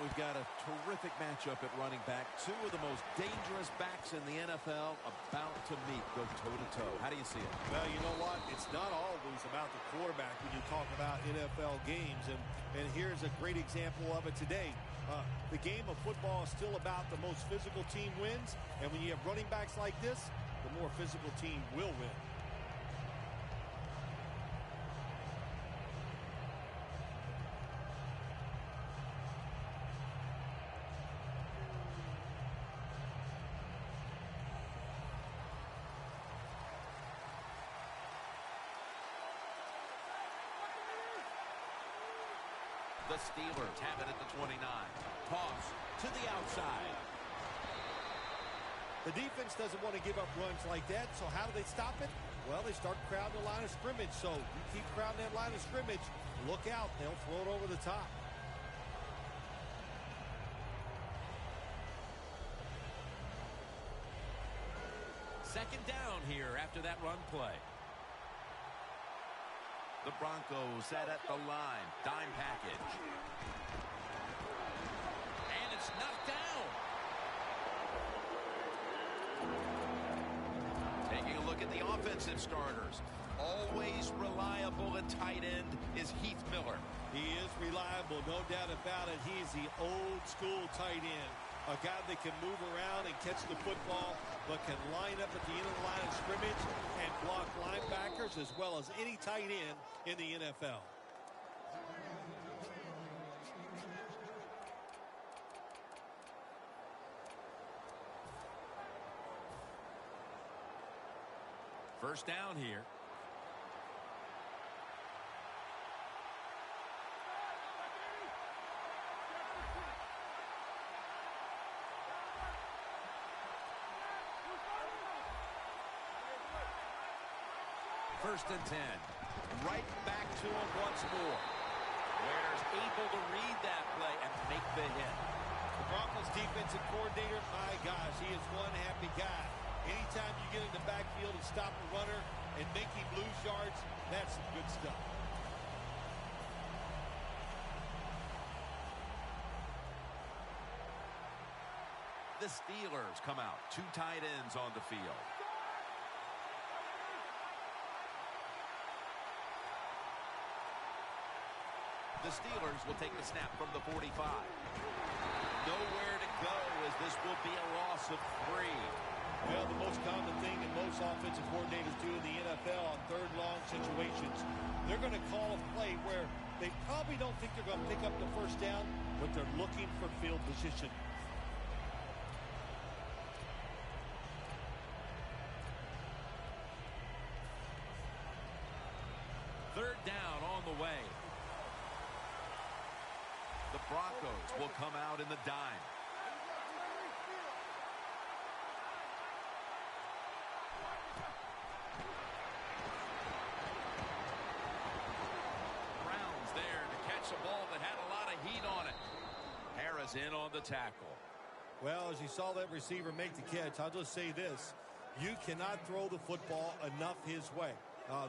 We've got a terrific matchup at running back. Two of the most dangerous backs in the NFL about to meet, go toe-to-toe. How do you see it? Well, you know what? It's not always about the quarterback when you talk about NFL games. And here's a great example of it today. The game of football is still about the most physical team wins. And when you have running backs like this, the more physical team will win. The Steelers have it at the 29. Toss to the outside. The defense doesn't want to give up runs like that, so how do they stop it? Well, they start crowding the line of scrimmage. So you keep crowding that line of scrimmage, look out. They'll throw it over the top. Second down here after that run play. The Broncos set at the line. Dime package. And it's knocked down. Taking a look at the offensive starters. Always reliable at tight end is Heath Miller. He is reliable, no doubt about it. He's the old school tight end. A guy that can move around and catch the football, but can line up at the end of the line of scrimmage and block linebackers as well as any tight end in the NFL. First down here. First and 10. Right back to him once more. Ware's able to read that play and make the hit. The Broncos defensive coordinator, my gosh, he is one happy guy. Anytime you get in the backfield and stop a runner and make him lose yards, that's some good stuff. The Steelers come out. Two tight ends on the field. The Steelers will take the snap from the 45. Nowhere to go as this will be a loss of 3. Well, the most common thing that most offensive coordinators do in the NFL on third long situations, they're going to call a play where they probably don't think they're going to pick up the first down, but they're looking for field position. Third down on the way. The Broncos will come out in the dime. Brown's there to catch a ball that had a lot of heat on it. Harris in on the tackle. Well, as you saw that receiver make the catch, I'll just say this. You cannot throw the football enough his way.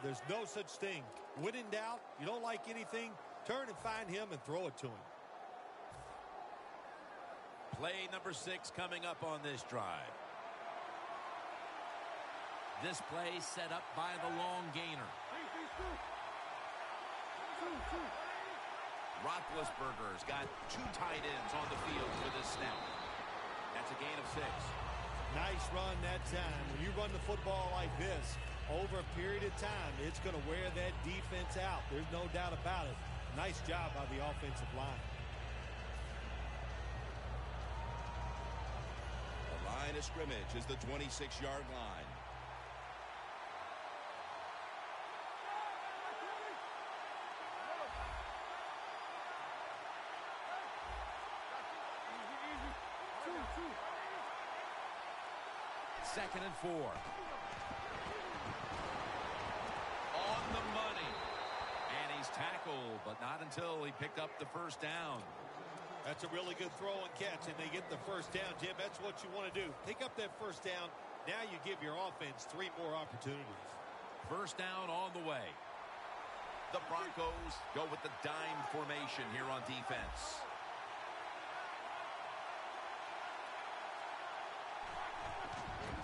There's no such thing. When in doubt, you don't like anything, turn and find him and throw it to him. Play number 6 coming up on this drive. This play set up by the long gainer. Roethlisberger's got 2 tight ends on the field for this snap. That's a gain of 6. Nice run that time. When you run the football like this, over a period of time, it's going to wear that defense out. There's no doubt about it. Nice job by the offensive line. Line of scrimmage is the 26-yard line. Second and 4. On the money. And he's tackled, but not until he picked up the first down. That's a really good throw and catch, and they get the first down, Jim. That's what you want to do. Pick up that first down. Now you give your offense 3 more opportunities. First down on the way. The Broncos go with the dime formation here on defense.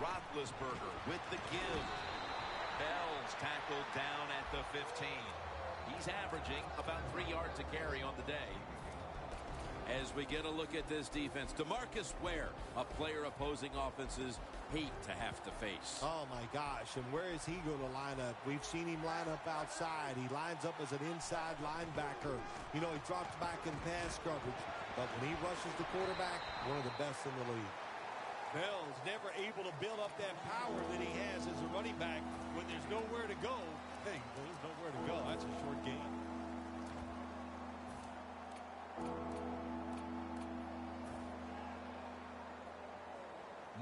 Roethlisberger with the give. Bell's tackled down at the 15. He's averaging about 3 yards a carry on the day. As we get a look at this defense, DeMarcus Ware, a player opposing offenses hate to have to face. Oh, my gosh. And where is he going to line up? We've seen him line up outside. He lines up as an inside linebacker. You know, he drops back in pass coverage. But when he rushes the quarterback, one of the best in the league. Bell's never able to build up that power that he has as a running back when there's nowhere to go. Hey, there's nowhere to go. That's a short game.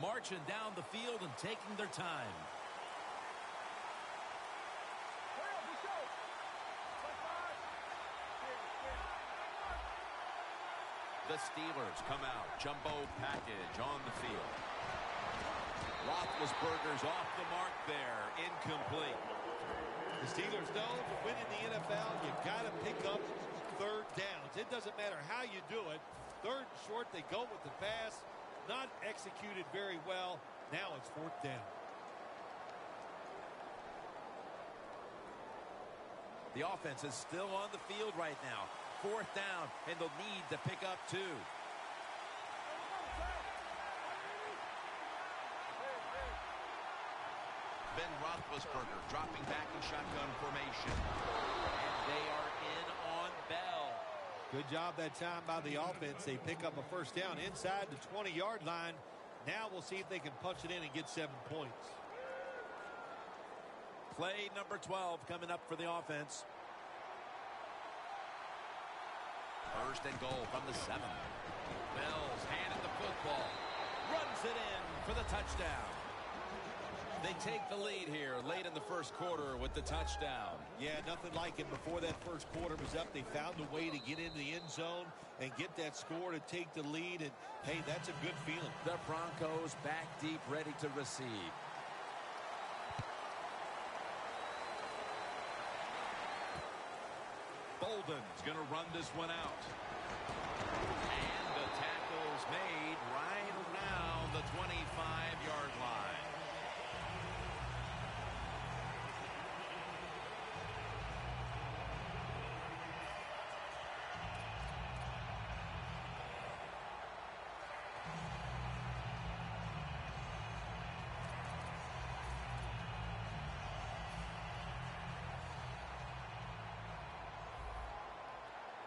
Marching down the field and taking their time. The Steelers come out. Jumbo package on the field. Roethlisberger's off the mark there. Incomplete. The Steelers know to win in the NFL, you got to pick up third downs. It doesn't matter how you do it. Third and short, they go with the pass. Not executed very well. Now it's fourth down. The offense is still on the field right now. Fourth down, and they'll need to pick up 2. Ben Roethlisberger dropping back in shotgun formation. And they are in on Bell. Good job that time by the offense. They pick up a first down inside the 20-yard line. Now we'll see if they can punch it in and get 7 points. Play number 12 coming up for the offense. First and goal from the 7. Bell's handed the football. Runs it in for the touchdown. They take the lead here late in the first quarter with the touchdown. Yeah, nothing like it. Before that first quarter was up, they found a way to get into the end zone and get that score to take the lead. And, hey, that's a good feeling. The Broncos back deep, ready to receive. Bolden's going to run this one out. And the tackle's made right around the 25-yard line.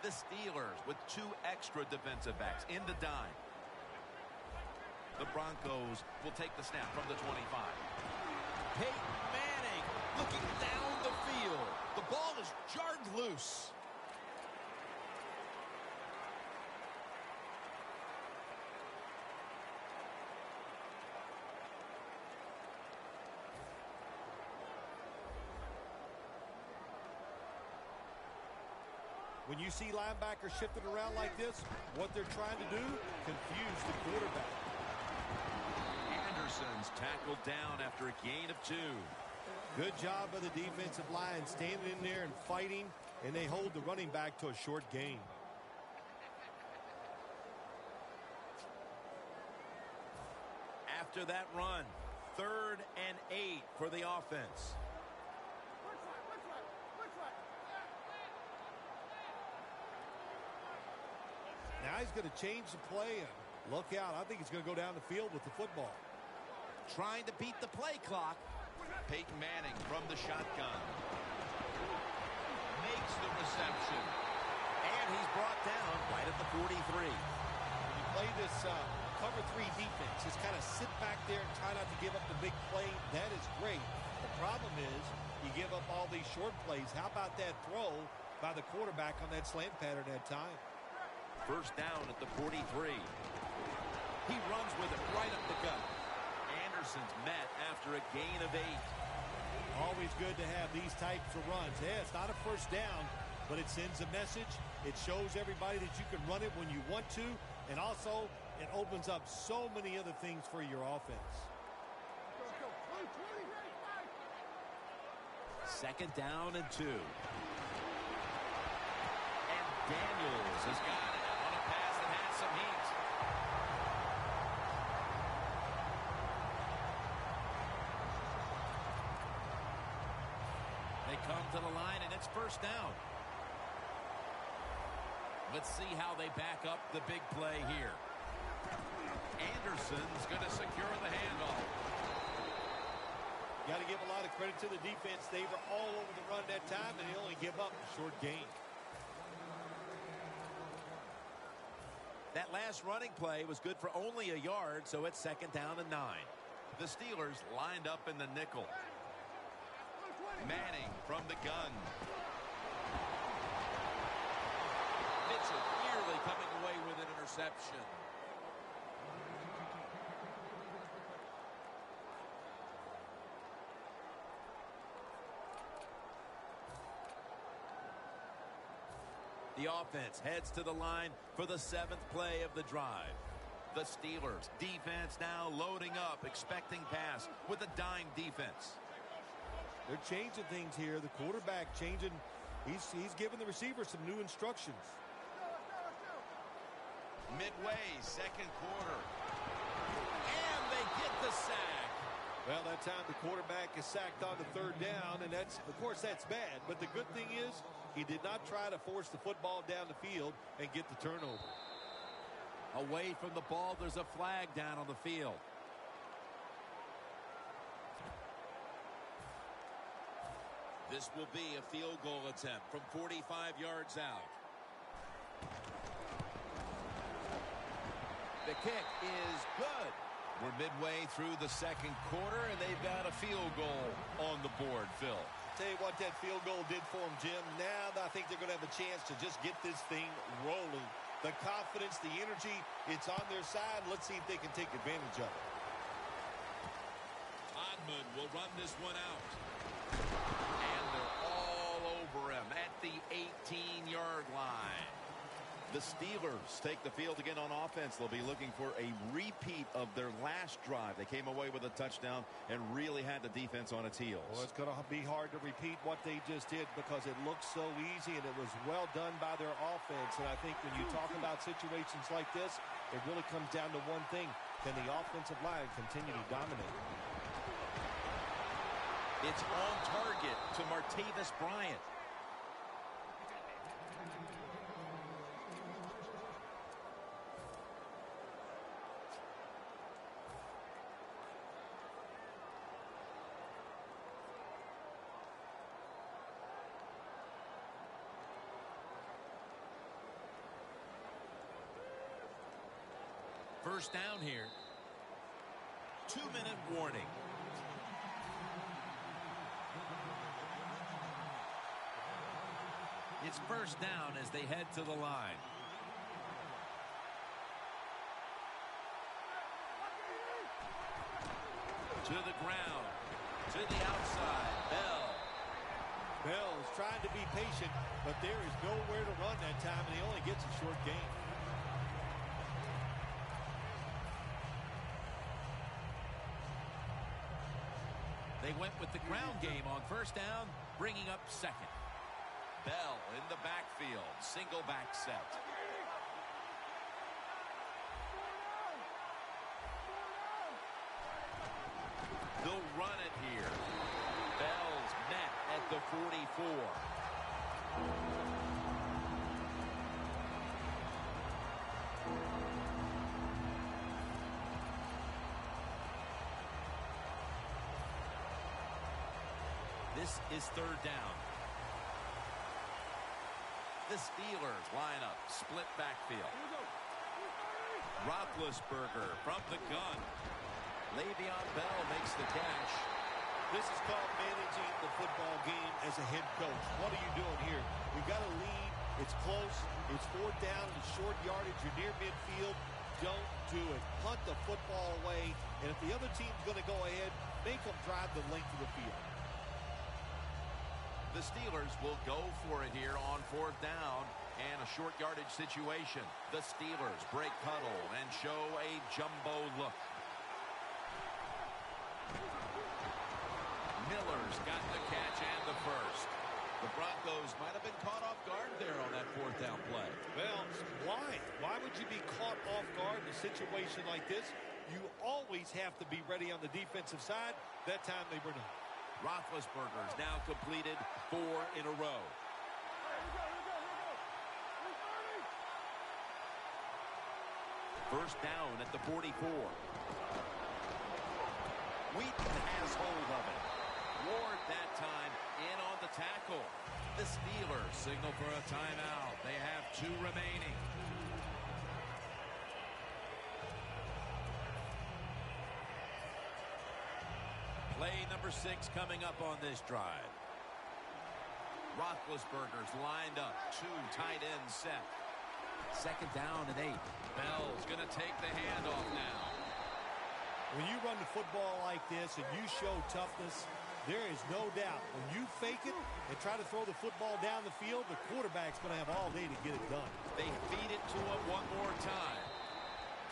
The Steelers with 2 extra defensive backs in the dime. The Broncos will take the snap from the 25. Peyton Manning looking down the field. The ball is jarred loose. When you see linebackers shifting around like this, what they're trying to do, confuse the quarterback. Anderson's tackled down after a gain of 2. Good job by the defensive line, standing in there and fighting, and they hold the running back to a short gain. After that run, 3rd and 8 for the offense. Now he's going to change the play and look out. I think he's going to go down the field with the football. Trying to beat the play clock. Peyton Manning from the shotgun. Makes the reception. And he's brought down right at the 43. When you play this cover 3 defense, just kind of sit back there and try not to give up the big play. That is great. The problem is you give up all these short plays. How about that throw by the quarterback on that slant pattern that time? First down at the 43. He runs with it right up the gut. Anderson's met after a gain of 8. Always good to have these types of runs. Yeah, it's not a first down, but it sends a message. It shows everybody that you can run it when you want to, and also it opens up so many other things for your offense. Second down and 2. And Daniels has got it on a pass that has some heat. come to the line, and it's first down. Let's see how they back up the big play here. Anderson's going to secure the handoff. Got to give a lot of credit to the defense. They were all over the run that time, and they only give up a short gain. That last running play was good for only a yard, so it's second down and 9. The Steelers lined up in the nickel. Manning from the gun. Mitchell nearly coming away with an interception. The offense heads to the line for the 7th play of the drive. The Steelers defense now loading up, expecting pass with a dime defense. They're changing things here. The quarterback changing. He's giving the receiver some new instructions. Midway, second quarter. And they get the sack. Well, that time the quarterback is sacked on the third down, and that's, of course, that's bad. But the good thing is he did not try to force the football down the field and get the turnover. Away from the ball, there's a flag down on the field. This will be a field goal attempt from 45 yards out. The kick is good. We're midway through the second quarter, and they've got a field goal on the board, Phil. Tell you what that field goal did for them, Jim. Now I think they're going to have a chance to just get this thing rolling. The confidence, the energy, it's on their side. Let's see if they can take advantage of it. Odman will run this one out. And they're all over him at the 18-yard line. The Steelers take the field again on offense. They'll be looking for a repeat of their last drive. They came away with a touchdown and really had the defense on its heels. Well, it's going to be hard to repeat what they just did because it looked so easy and it was well done by their offense. And I think when you talk about situations like this, it really comes down to one thing. Can the offensive line continue to dominate? It's on target to Martavis Bryant. First down here. 2-minute warning. It's first down as they head to the line. To the ground. To the outside. Bell is trying to be patient, but there is nowhere to run that time, and he only gets a short gain. They went with the ground game on first down, bringing up second. Bell in the backfield, single back set. They'll run it here. Bell's met at the 44. This is third down. The Steelers line up, split backfield. Roethlisberger from the gun. Le'Veon Bell makes the catch. This is called managing the football game as a head coach. What are you doing here? You got to lead. It's close. It's fourth down. It's short yardage. You're near midfield. Don't do it. Punt the football away. And if the other team's going to go ahead, make them drive the length of the field. The Steelers will go for it here on fourth down and a short yardage situation. The Steelers break huddle and show a jumbo look. Miller's got the catch and the first. The Broncos might have been caught off guard there on that fourth down play. Well, why? Why would you be caught off guard in a situation like this? You always have to be ready on the defensive side. That time they were not. Roethlisberger's now completed 4 in a row. First down at the 44. Wheaton has hold of it. Ward that time in on the tackle. The Steelers signal for a timeout. They have 2 remaining. Play number 6 coming up on this drive. Roethlisberger's lined up. 2 tight ends set. Second down and 8. Bell's going to take the handoff now. When you run the football like this and you show toughness, there is no doubt when you fake it and try to throw the football down the field, the quarterback's going to have all day to get it done. They feed it to him one more time.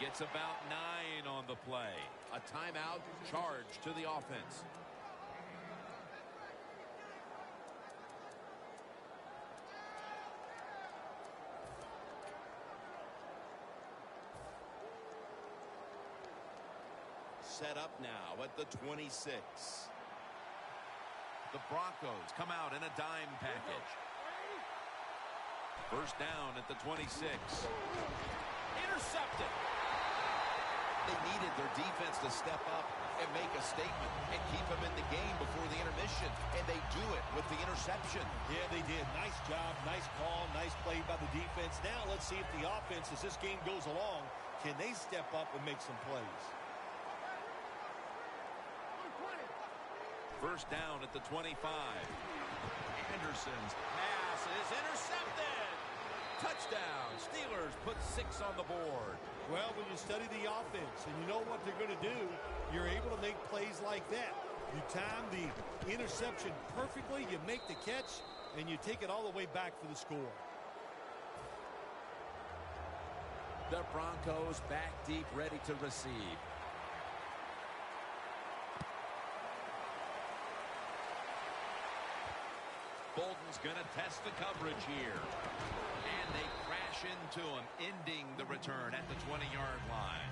Gets about 9 on the play. A timeout charge to the offense. Set up now at the 26. The Broncos come out in a dime package. First down at the 26. Intercepted. They needed their defense to step up and make a statement and keep them in the game before the intermission, and they do it with the interception. Yeah, they did. Nice job, nice call, nice play by the defense. Now let's see if the offense, as this game goes along, can they step up and make some plays. First down at the 25. Anderson's pass is intercepted. Touchdown. Steelers put 6 on the board. Well, when you study the offense and you know what they're going to do, you're able to make plays like that. You time the interception perfectly, you make the catch, and you take it all the way back for the score. The Broncos back deep, ready to receive. Bolden's going to test the coverage here. And they crash into him, ending the return at the 20-yard line.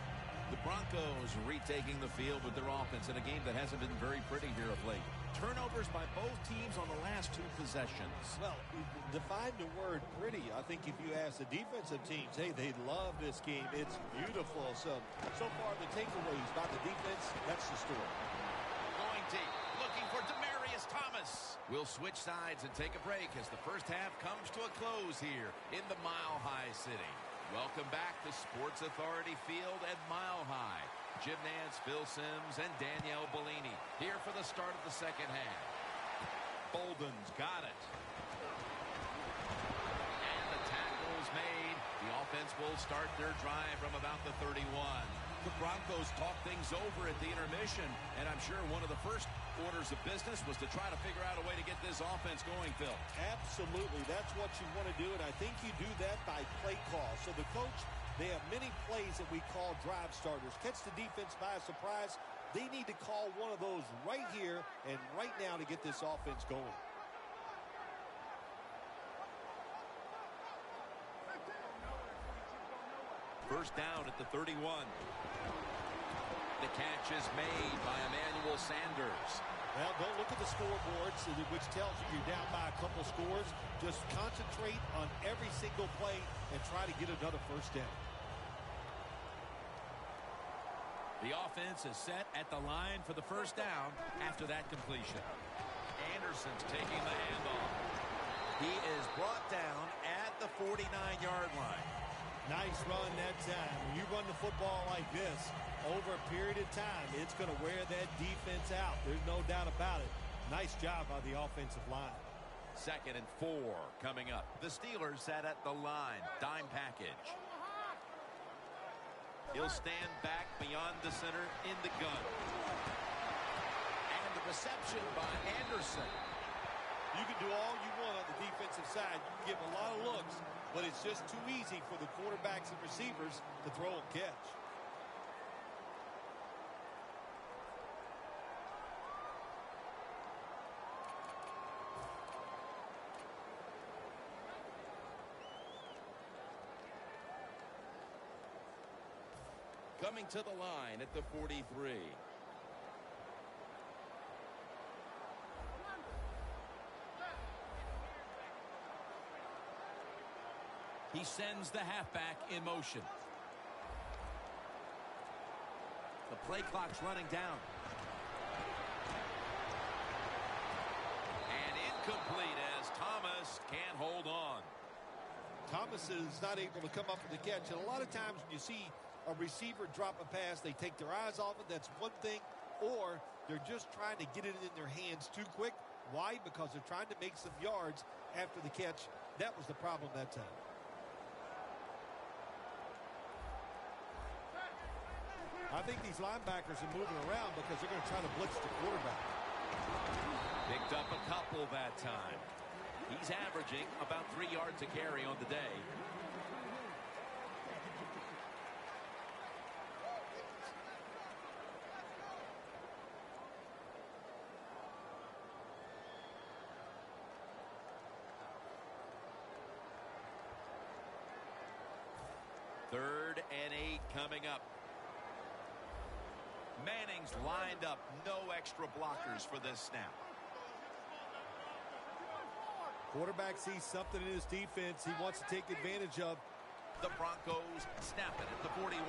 The Broncos retaking the field with their offense in a game that hasn't been very pretty here of late. Turnovers by both teams on the last 2 possessions. Well, define the word pretty. I think if you ask the defensive teams, hey, they love this game. It's beautiful. So far the takeaways by the defense, that's the story. Going deep, looking for Demaryius Thomas. We'll switch sides and take a break as the first half comes to a close here in the Mile High City. Welcome back to Sports Authority Field at Mile High. Jim Nance, Phil Simms, and Danielle Bellini here for the start of the second half. Bolden's got it. And the tackle's made. The offense will start their drive from about the 31. The Broncos talk things over at the intermission, and I'm sure one of the first orders of business was to try to figure out a way to get this offense going, Phil. Absolutely. That's what you want to do, and I think you do that by play call. So the coach, they have many plays that we call drive starters. Catch the defense by surprise. They need to call one of those right here and right now to get this offense going. First down at the 31. The catch is made by Emmanuel Sanders. Well, don't look at the scoreboards, which tells you you're down by a couple scores. Just concentrate on every single play and try to get another first down. The offense is set at the line for the first down after that completion. Anderson's taking the handoff. He is brought down at the 49-yard line. Nice run that time. When you run the football like this, over a period of time, it's going to wear that defense out. There's no doubt about it. Nice job by the offensive line. Second and 4 coming up. The Steelers set at the line. Dime package. He'll stand back beyond the center in the gun. And the reception by Anderson. You can do all you want on the defensive side. You can give a lot of looks, but it's just too easy for the quarterbacks and receivers to throw and catch. Coming to the line at the 43. He sends the halfback in motion. The play clock's running down. And incomplete as Thomas can't hold on. Thomas is not able to come up with the catch. And a lot of times when you see a receiver drop a pass, they take their eyes off it. That's one thing. Or they're just trying to get it in their hands too quick. Why? Because they're trying to make some yards after the catch. That was the problem that time. I think these linebackers are moving around because they're going to try to blitz the quarterback. Picked up a couple that time. He's averaging about 3 yards a carry on the day. Third and 8 coming up. Manning's lined up. No extra blockers for this snap. Quarterback sees something in his defense he wants to take advantage of. The Broncos snap it at the 41.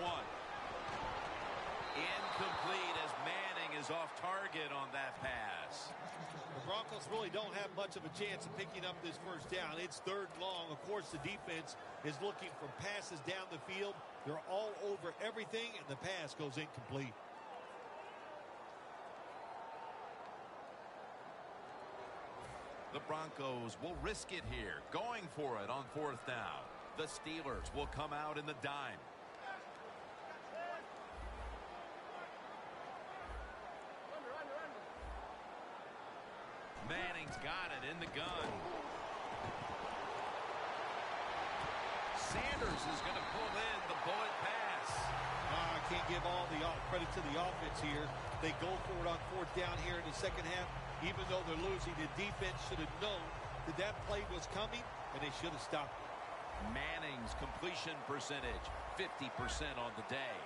Incomplete as Manning is off target on that pass. The Broncos really don't have much of a chance of picking up this first down. It's third and long. Of course, the defense is looking for passes down the field. They're all over everything, and the pass goes incomplete. The Broncos will risk it here, going for it on fourth down. The Steelers will come out in the dime. Manning's got it in the gun. Sanders is going to pull in the bullet pass. I can't give all the credit to the offense here. They go for it on fourth down here in the second half. Even though they're losing, the defense should have known that that play was coming, and they should have stopped it. Manning's completion percentage, 50% on the day.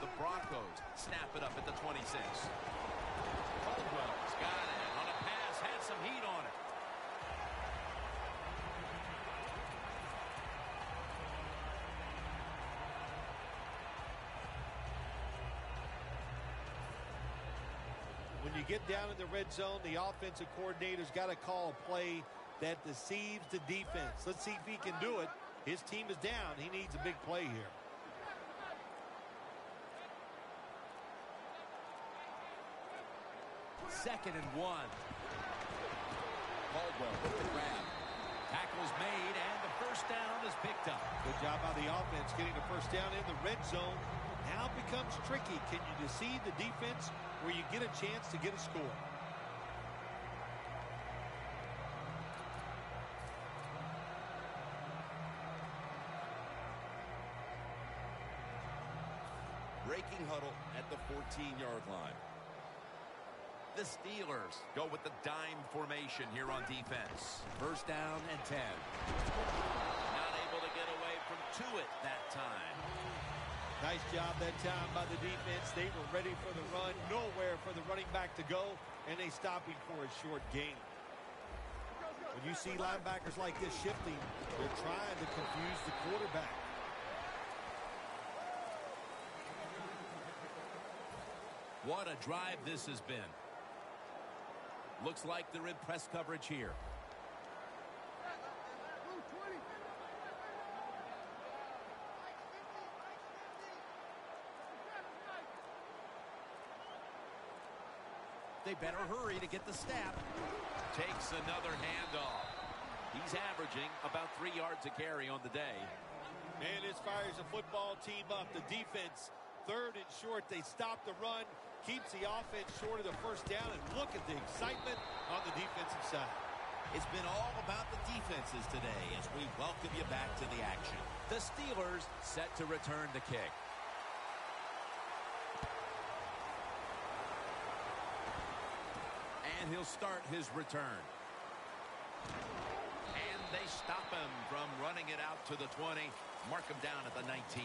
The Broncos snap it up at the 26. Caldwell's got it on a pass, had some heat on it. When you get down in the red zone, the offensive coordinator's got to call a play that deceives the defense. Let's see if he can do it. His team is down. He needs a big play here. Second and 1. Caldwell with the grab. Tackle's made, and the first down is picked up. Good job by the offense getting the first down in the red zone. Now it becomes tricky. Can you deceive the defense where you get a chance to get a score? Breaking huddle at the 14-yard line. The Steelers go with the dime formation here on defense. First down and 10. Not able to get away from Tuitt that time. Nice job that time by the defense. They were ready for the run. Nowhere for the running back to go, and they stop him for a short gain. When you see linebackers like this shifting, they're trying to confuse the quarterback. What a drive this has been. Looks like they're in press coverage here. They better hurry to get the snap. Takes another handoff. He's averaging about 3 yards a carry on the day. And this fires a football team up. The defense, third and short. They stop the run. Keeps the offense short of the first down. And look at the excitement on the defensive side. It's been all about the defenses today as we welcome you back to the action. The Steelers set to return the kick. And he'll start his return. And they stop him from running it out to the 20. Mark him down at the 19.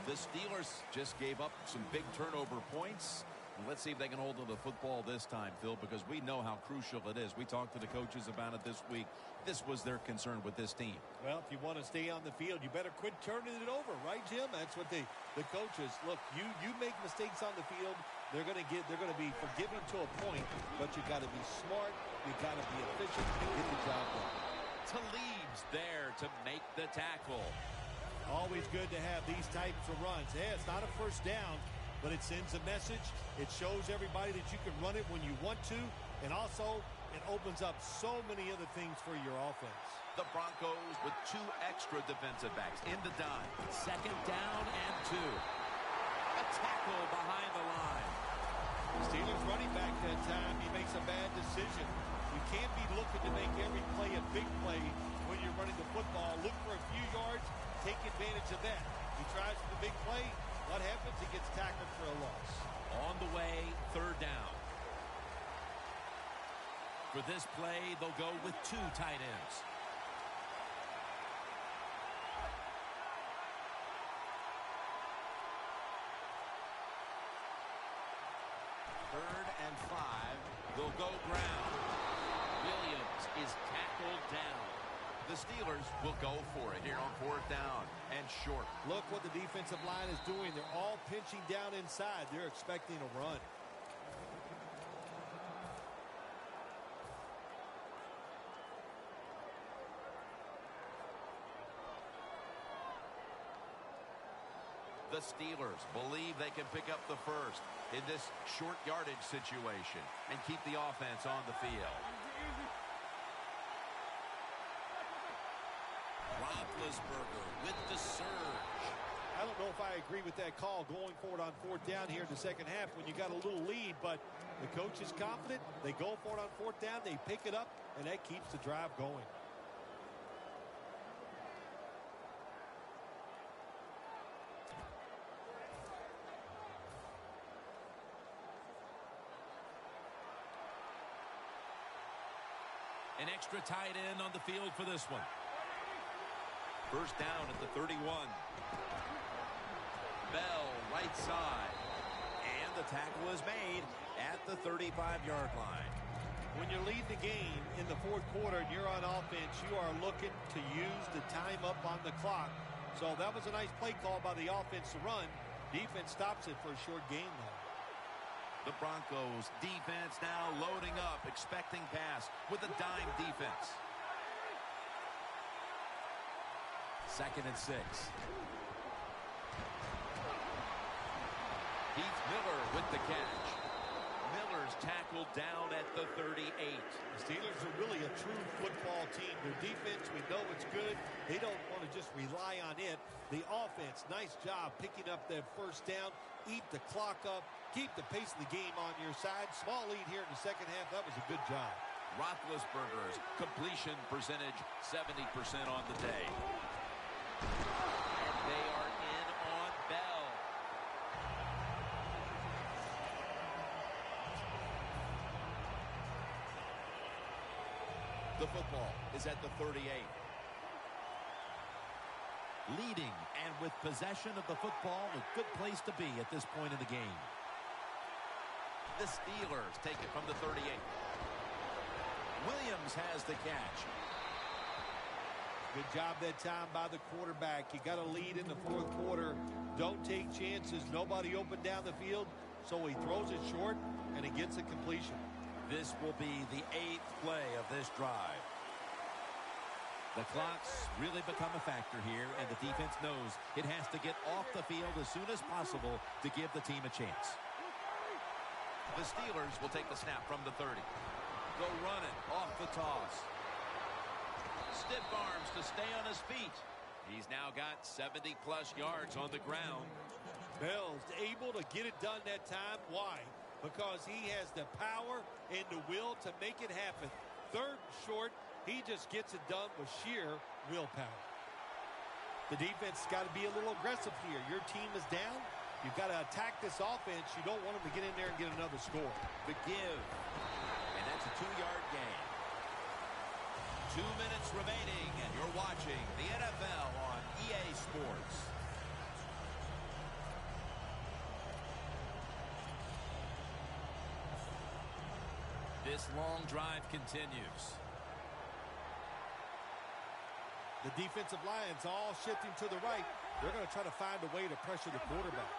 The Steelers just gave up some big turnover points. Let's see if they can hold on to the football this time, Phil, because we know how crucial it is. We talked to the coaches about it this week. This was their concern with this team. Well, if you want to stay on the field, you better quit turning it over, right, Jim? That's what the coaches look. You make mistakes on the field, they're going to be forgiven to a point, but you got to be smart, you got to be efficient, and get the job done. Talib's there to make the tackle. Always good to have these types of runs. Yeah, it's not a first down, but it sends a message. It shows everybody that you can run it when you want to, and also it opens up so many other things for your offense. The Broncos with 2 extra defensive backs in the dime. Second down and 2. A tackle behind the line. Steelers running back that time, he makes a bad decision. You can't be looking to make every play a big play when you're running the football. Look for a few yards, take advantage of that. He tries for the big play. What happens? He gets tackled for a loss. On the way, 3rd down. For this play, they'll go with 2 tight ends. Third and 5. They'll go ground. Williams is tackled down. The Steelers will go for it here on 4th down and short. Look what the defensive line is doing. They're all pinching down inside. They're expecting a run. The Steelers believe they can pick up the first in this short yardage situation and keep the offense on the field. Roethlisberger with the surge. I don't know if I agree with that call going forward on 4th down here in the second half when you got a little lead, but the coach is confident. They go for it on 4th down. They pick it up, and that keeps the drive going. An extra tight end on the field for this one. First down at the 31. Bell, right side. And the tackle is made at the 35-yard line. When you lead the game in the 4th quarter and you're on offense, you are looking to use the time up on the clock. So that was a nice play call by the offense to run. Defense stops it for a short gain, though. The Broncos defense now loading up, expecting pass with a dime defense. 2nd and 6. Heath Miller with the catch. Miller's tackled down at the 38. The Steelers are really a true football team. Their defense, we know it's good. They don't want to just rely on it. The offense, nice job picking up that first down. Eat the clock up. Keep the pace of the game on your side. Small lead here in the second half. That was a good job. Roethlisberger's completion percentage 70% on the day. And they are in on Bell. The football is at the 38. Leading and with possession of the football, a good place to be at this point in the game. The Steelers take it from the 38. Williams has the catch. Good job that time by the quarterback. You got a lead in the 4th quarter. Don't take chances. Nobody open down the field. So he throws it short, and he gets a completion. This will be the 8th play of this drive. The clock's really become a factor here, and the defense knows it has to get off the field as soon as possible to give the team a chance. The Steelers will take the snap from the 30. Go running off the toss. Stiff arms to stay on his feet. He's now got 70-plus yards on the ground. Bell's able to get it done that time. Why? Because he has the power and the will to make it happen. 3rd and short, he just gets it done with sheer willpower. The defense has got to be a little aggressive here. Your team is down. You've got to attack this offense. You don't want them to get in there and get another score. The give. And that's a 2-yard gain. 2 minutes remaining, and you're watching the NFL on EA Sports. This long drive continues. The defensive line's all shifting to the right. They're going to try to find a way to pressure the quarterback.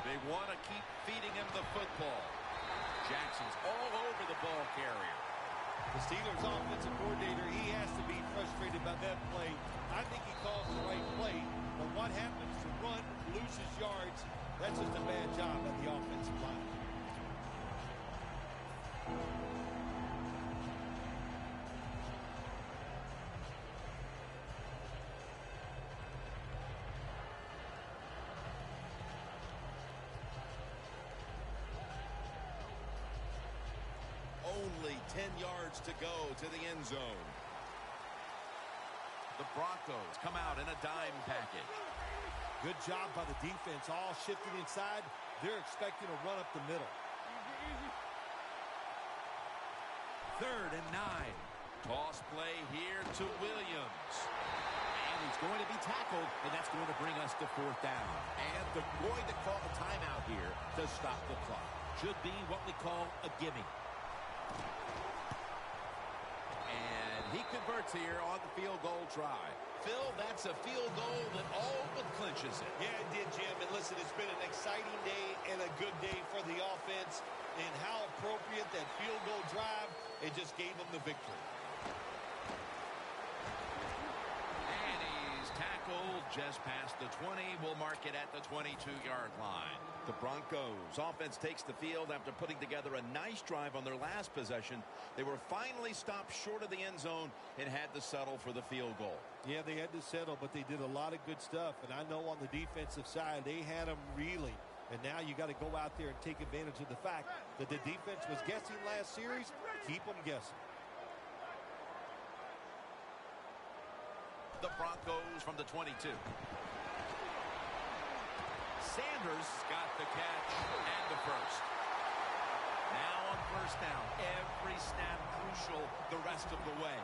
They want to keep feeding him the football. Jackson's all over the ball carrier. The Steelers' offensive coordinator, he has to be frustrated by that play. I think he calls the right play, but what happens to run, loses yards, that's just a bad job at the offensive line. Only 10 yards to go to the end zone. The Broncos come out in a dime package. Good job by the defense, all shifting inside. They're expecting a run up the middle. 3rd and 9. Toss play here to Williams. And he's going to be tackled, and that's going to bring us to 4th down. And they're going to call a timeout here to stop the clock. Should be what we call a gimme. And he converts here on the field goal try. Phil, that's a field goal that all but clinches it. Yeah, it did, Jim. And listen, it's been an exciting day and a good day for the offense. And how appropriate that field goal drive, it just gave them the victory. And he's tackled just past the 20. We'll mark it at the 22-yard line. The Broncos offense takes the field after putting together a nice drive on their last possession. They were finally stopped short of the end zone and had to settle for the field goal. Yeah, they had to settle, but they did a lot of good stuff. And I know on the defensive side, they had them reeling. And now you got to go out there and take advantage of the fact that the defense was guessing last series. Keep them guessing. The Broncos from the 22. Sanders got the catch and the first. Now on 1st down. Every snap crucial the rest of the way.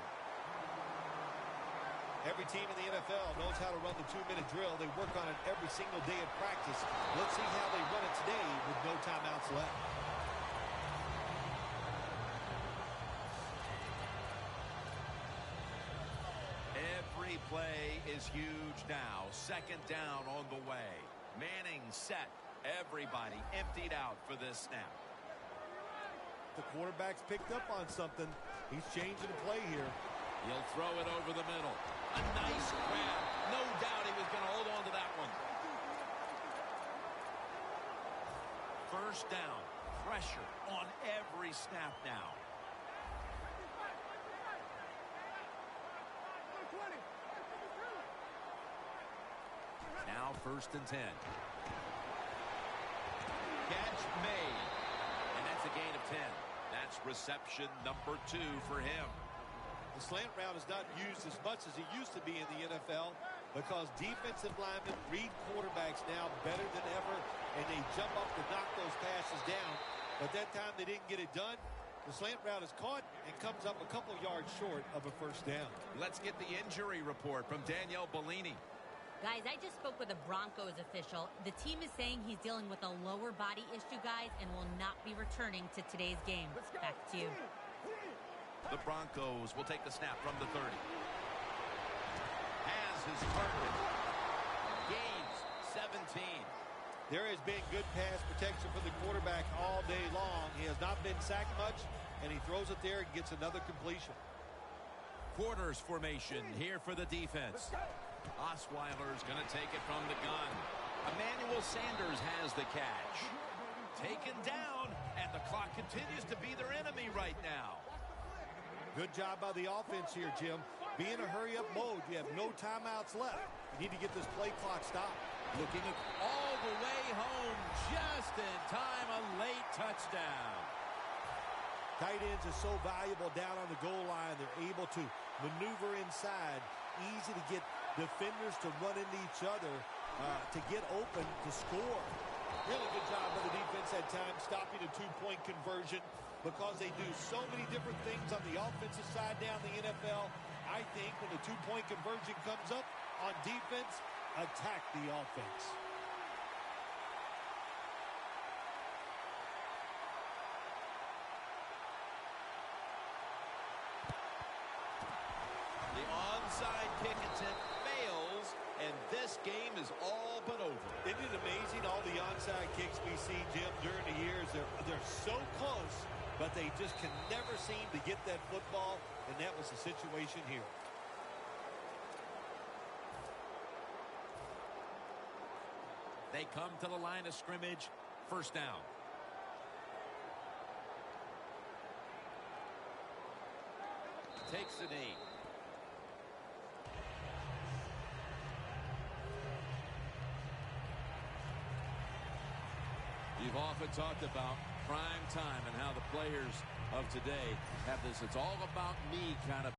Every team in the NFL knows how to run the 2-minute drill. They work on it every single day in practice. Let's see how they run it today with no timeouts left. Every play is huge now. 2nd down on the way. Manning set. Everybody emptied out for this snap. The quarterback's picked up on something. He's changing the play here. He'll throw it over the middle. A nice grab. No doubt he was going to hold on to that one. 1st down. Pressure on every snap now. Now 1st and 10. Catch made. And that's a gain of 10. That's reception number 2 for him. The slant route is not used as much as it used to be in the NFL because defensive linemen read quarterbacks now better than ever, and they jump up to knock those passes down. But that time they didn't get it done. The slant route is caught and comes up a couple yards short of a 1st down. Let's get the injury report from Danielle Bellini. Guys, I just spoke with a Broncos official. The team is saying he's dealing with a lower body issue, guys, and will not be returning to today's game. Back to you. The Broncos will take the snap from the 30. Has his target. Gains 17. There has been good pass protection for the quarterback all day long. He has not been sacked much, and he throws it there and gets another completion. Quarters formation here for the defense. Osweiler's going to take it from the gun. Emmanuel Sanders has the catch. Taken down, and the clock continues to be their enemy right now. Good job by the offense here, Jim. Be in a hurry-up mode. You have no timeouts left. You need to get this play clock stopped. Looking all the way home, just in time, a late touchdown. Tight ends are so valuable down on the goal line. They're able to maneuver inside. Easy to get defenders to run into each other to get open to score. Really good job by the defense at times stopping a 2-point conversion because they do so many different things on the offensive side down the NFL. I think when the 2-point conversion comes up on defense, attack the offense. onside kick attempt fails, and this game is all but over. Isn't it amazing all the onside kicks we see, Jim, during the years? They're so close, but they just can never seem to get that football, and that was the situation here. They come to the line of scrimmage. First down. Takes a knee. You've often talked about prime time and how the players of today have this "it's all about me" kind of